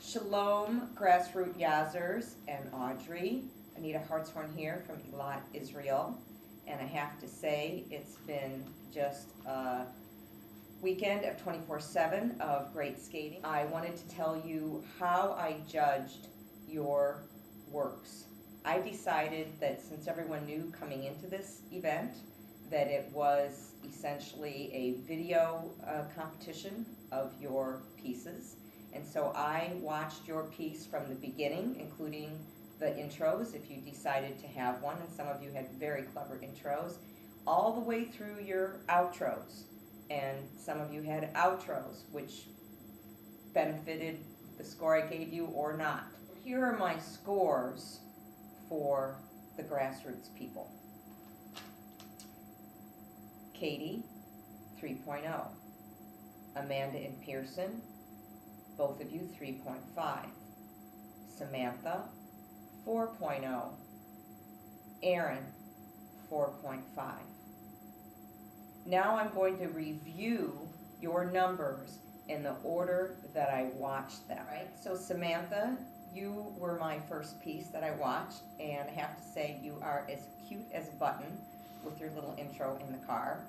Shalom, Grassroots Yazers and Audrey. Anita Hartshorn here from Eilat, Israel. And I have to say, it's been just a weekend of 24/7 of great skating. I wanted to tell you how I judged your works. I decided that since everyone knew coming into this event that it was essentially a video competition of your pieces. And so I watched your piece from the beginning, including the intros, if you decided to have one, and some of you had very clever intros, all the way through your outros. And some of you had outros, which benefited the score I gave you or not. Here are my scores for the Grassroots people. Katie, 3.0. Amanda and Pearson, both of you 3.5. Samantha, 4.0. Aaron, 4.5. Now I'm going to review your numbers in the order that I watched them. Right? So Samantha, you were my first piece that I watched, and I have to say you are as cute as a button with your little intro in the car.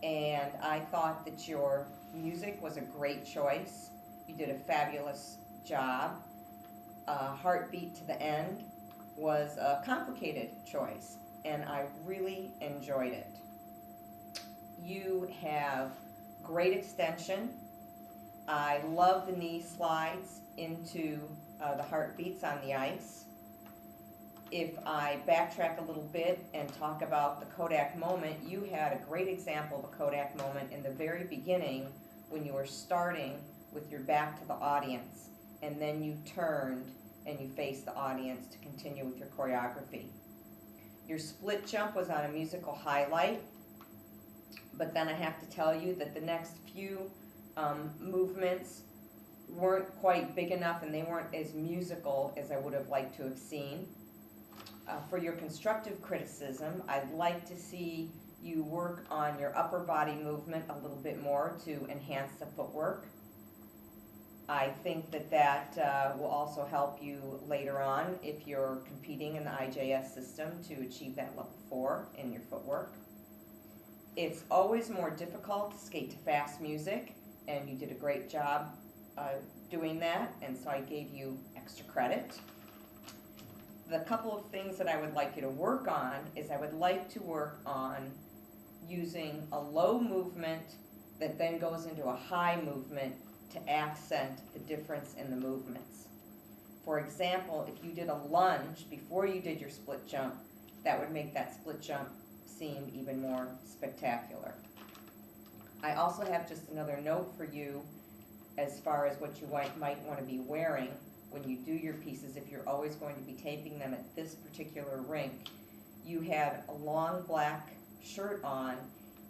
And I thought that your music was a great choice. You did a fabulous job. Heartbeat to the End was a complicated choice, and I really enjoyed it. You have great extension. I love the knee slides into the heartbeats on the ice. If I backtrack a little bit and talk about the Kodak moment, you had a great example of a Kodak moment in the very beginning when you were starting with your back to the audience, and then you turned and you faced the audience to continue with your choreography. Your split jump was on a musical highlight, but then I have to tell you that the next few movements weren't quite big enough, and they weren't as musical as I would have liked to have seen. For your constructive criticism, I'd like to see you work on your upper body movement a little bit more to enhance the footwork. I think that will also help you later on if you're competing in the IJS system to achieve that level 4 in your footwork. It's always more difficult to skate to fast music, and you did a great job doing that, and so I gave you extra credit. The couple of things that I would like you to work on is I would like to work on using a low movement that then goes into a high movement to accent the difference in the movements. For example, if you did a lunge before you did your split jump, that would make that split jump seem even more spectacular. I also have just another note for you as far as what you might want to be wearing when you do your pieces. If you're always going to be taping them at this particular rink, you had a long black shirt on,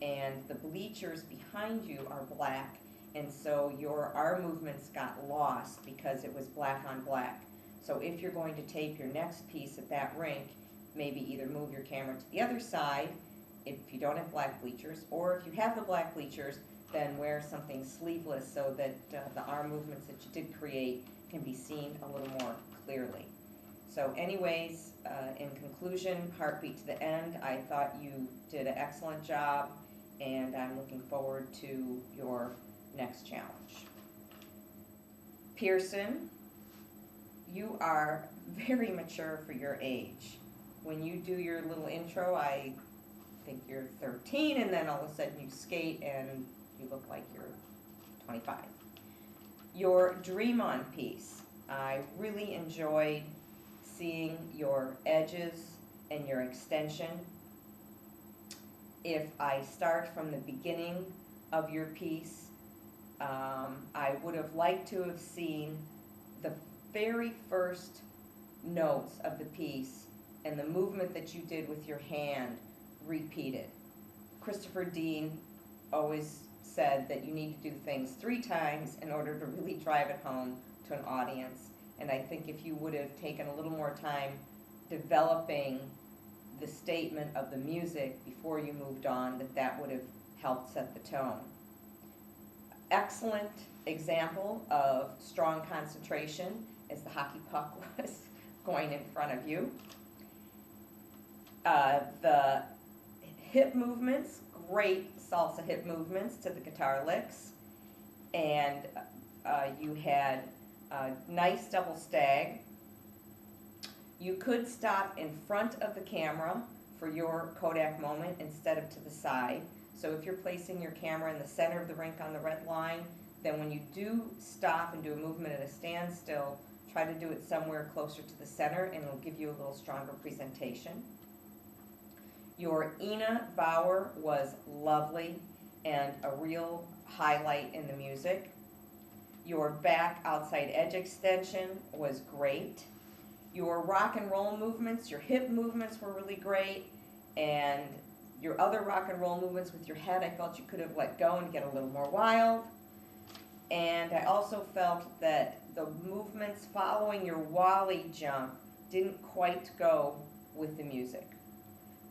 and the bleachers behind you are black, and so your arm movements got lost because it was black on black. So if you're going to tape your next piece at that rink, maybe either move your camera to the other side if you don't have black bleachers, or if you have the black bleachers, then wear something sleeveless so that the arm movements that you did create can be seen a little more clearly. So anyways, in conclusion, Heartbeat to the End, I thought you did an excellent job, and I'm looking forward to your next challenge. Pearson, you are very mature for your age. When you do your little intro, I think you're 13, and then all of a sudden you skate and you look like you're 25. Your Dream On piece, I really enjoyed seeing your edges and your extension. If I start from the beginning of your piece, I would have liked to have seen the very first notes of the piece and the movement that you did with your hand repeated. Christopher Dean always said that you need to do things 3 times in order to really drive it home to an audience. And I think if you would have taken a little more time developing the statement of the music before you moved on, that would have helped set the tone. Excellent example of strong concentration as the hockey puck was going in front of you. The hip movements, great salsa hip movements to the guitar licks. And you had a nice double stag. You could stop in front of the camera for your Kodak moment instead of to the side. So if you're placing your camera in the center of the rink on the red line, then when you do stop and do a movement at a standstill, try to do it somewhere closer to the center and it'll give you a little stronger presentation. Your Ina Bauer was lovely and a real highlight in the music. Your back outside edge extension was great. Your rock and roll movements, your hip movements were really great, and your other rock and roll movements with your head, I felt you could have let go and get a little more wild. And I also felt that the movements following your Wally jump didn't quite go with the music.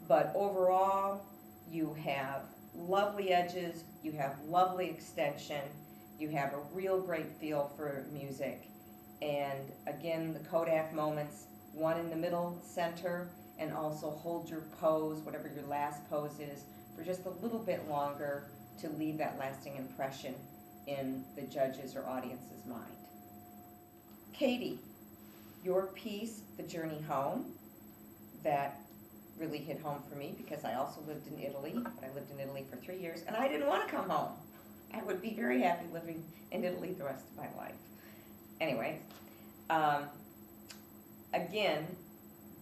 But overall, you have lovely edges, you have lovely extension, you have a real great feel for music. And again, the Kodak moments, one in the middle center, and also hold your pose, whatever your last pose is, for just a little bit longer to leave that lasting impression in the judge's or audience's mind. Katie, your piece, The Journey Home, that really hit home for me because I also lived in Italy, but I lived in Italy for 3 years, and I didn't want to come home. I would be very happy living in Italy the rest of my life. Anyway, again,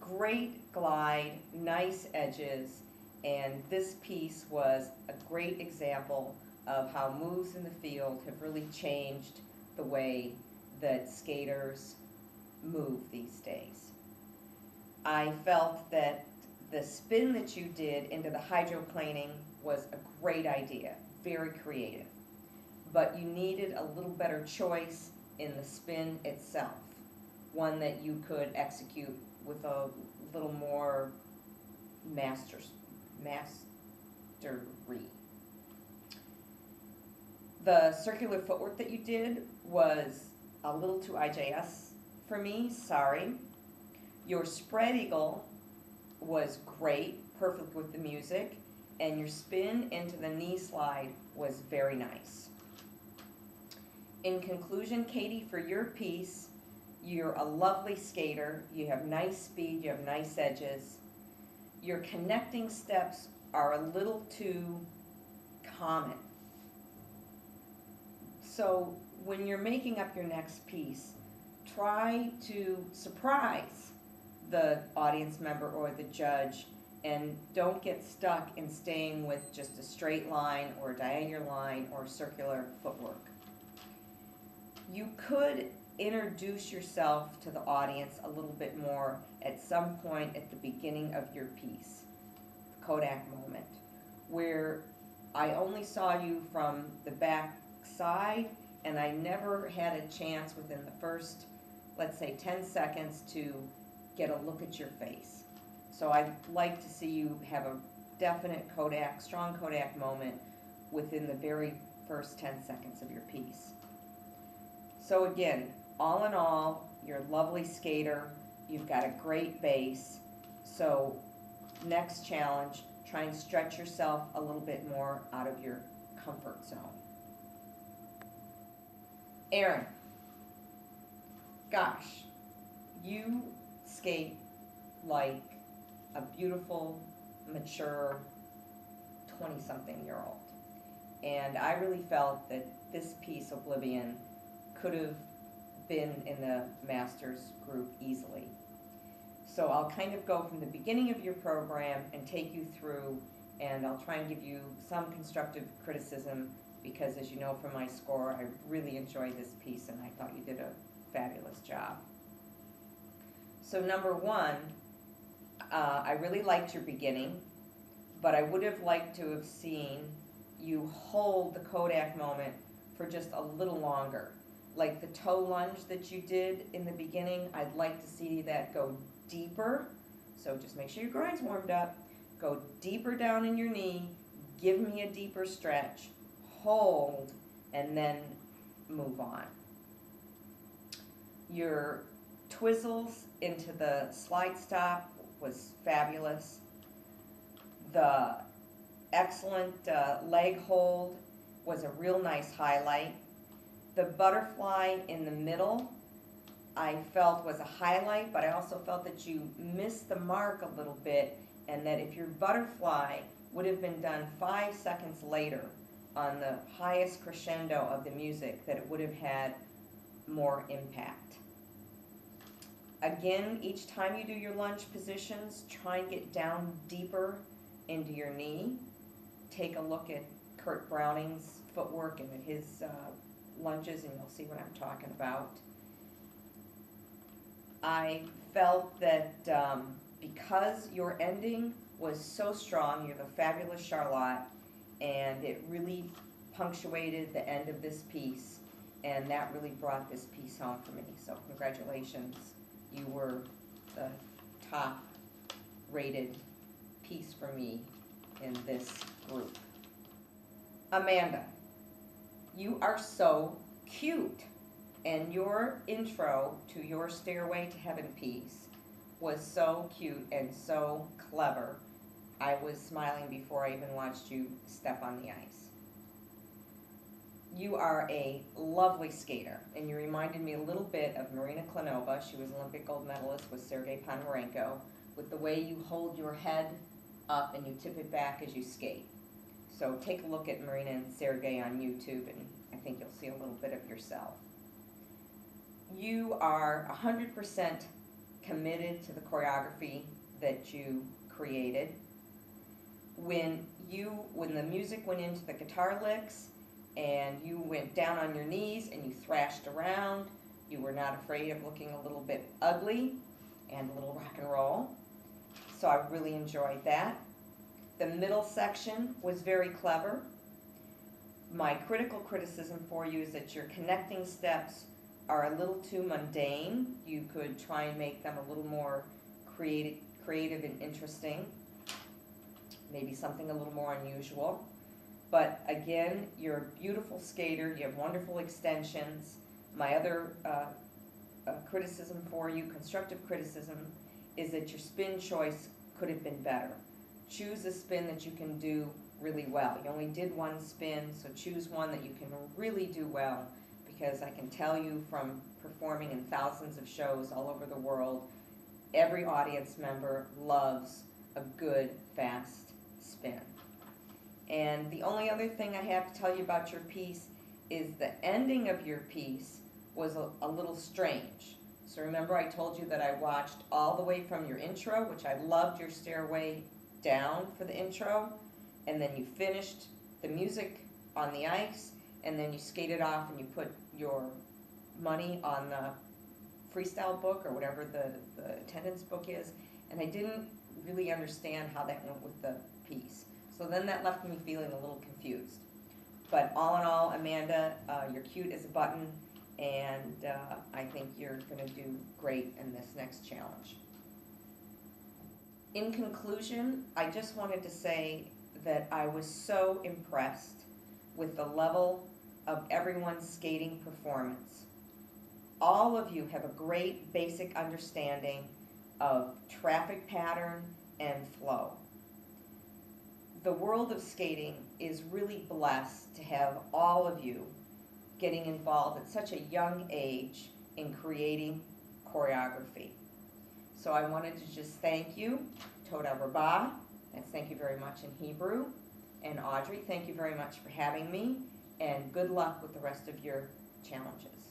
great glide, nice edges, and this piece was a great example of how moves in the field have really changed the way that skaters move these days. I felt that the spin that you did into the hydroplaning was a great idea, very creative, but you needed a little better choice in the spin itself, one that you could execute with a little more mastery. The circular footwork that you did was a little too IJS for me, sorry. Your spread eagle was great, perfect with the music, and your spin into the knee slide was very nice. In conclusion, Katie, for your piece, you're a lovely skater, you have nice speed, you have nice edges. Your connecting steps are a little too common. So when you're making up your next piece, try to surprise the audience member or the judge, and don't get stuck in staying with just a straight line or a diagonal line or circular footwork. You could introduce yourself to the audience a little bit more at some point at the beginning of your piece, the Kodak moment, where I only saw you from the back side and I never had a chance within the first, let's say, 10 seconds to get a look at your face. So I'd like to see you have a definite Kodak, strong Kodak moment within the very first 10 seconds of your piece. So again, all in all, you're a lovely skater, you've got a great base, so next challenge, try and stretch yourself a little bit more out of your comfort zone. Erin, gosh, you skate like a beautiful, mature 20-something-year-old. And I really felt that this piece, Oblivion, could have been in the Masters group easily. So I'll kind of go from the beginning of your program and take you through, and I'll try and give you some constructive criticism because, as you know from my score, I really enjoyed this piece and I thought you did a fabulous job. So number one, I really liked your beginning, but I would have liked to have seen you hold the Kodak moment for just a little longer. Like the toe lunge that you did in the beginning, I'd like to see that go deeper. So just make sure your grind's warmed up. Go deeper down in your knee, give me a deeper stretch, hold, and then move on. Your twizzles into the slide stop was fabulous. The excellent leg hold was a real nice highlight. The butterfly in the middle I felt was a highlight, but I also felt that you missed the mark a little bit, and that if your butterfly would have been done 5 seconds later on the highest crescendo of the music, that it would have had more impact. Again, each time you do your lunge positions, try and get down deeper into your knee. Take a look at Kurt Browning's footwork and at his lunges, and you'll see what I'm talking about. I felt that because your ending was so strong, you have a fabulous Charlotte, and it really punctuated the end of this piece, and that really brought this piece home for me. So congratulations, you were the top rated piece for me in this group. Amanda, you are so cute, and your intro to your Stairway to Heaven piece was so cute and so clever. I was smiling before I even watched you step on the ice. You are a lovely skater, and you reminded me a little bit of Marina Klanova. She was Olympic gold medalist with Sergei Ponomarenko, with the way you hold your head up and you tip it back as you skate. So take a look at Marina and Sergei on YouTube, and I think you'll see a little bit of yourself. You are 100% committed to the choreography that you created. When the music went into the guitar licks and you went down on your knees and you thrashed around, you were not afraid of looking a little bit ugly and a little rock and roll. So I really enjoyed that. The middle section was very clever. My critical criticism for you is that your connecting steps are a little too mundane. You could try and make them a little more creative and interesting. Maybe something a little more unusual. But again, you're a beautiful skater. You have wonderful extensions. My other criticism for you, constructive criticism, is that your spin choice could have been better. Choose a spin that you can do really well. You only did one spin, so choose one that you can really do well, because I can tell you from performing in thousands of shows all over the world, every audience member loves a good, fast spin. And the only other thing I have to tell you about your piece is the ending of your piece was a little strange. So remember, I told you that I watched all the way from your intro, which I loved your Stairway down for the intro, and then you finished the music on the ice, and then you skated off and you put your money on the freestyle book or whatever the attendance book is, and I didn't really understand how that went with the piece. So then that left me feeling a little confused. But all in all, Amanda, you're cute as a button, and I think you're going to do great in this next challenge. In conclusion, I just wanted to say that I was so impressed with the level of everyone's skating performance. All of you have a great basic understanding of traffic pattern and flow. The world of skating is really blessed to have all of you getting involved at such a young age in creating choreography. So I wanted to just thank you, Toda Rabah, that's thank you very much in Hebrew, and Audrey, thank you very much for having me, and good luck with the rest of your challenges.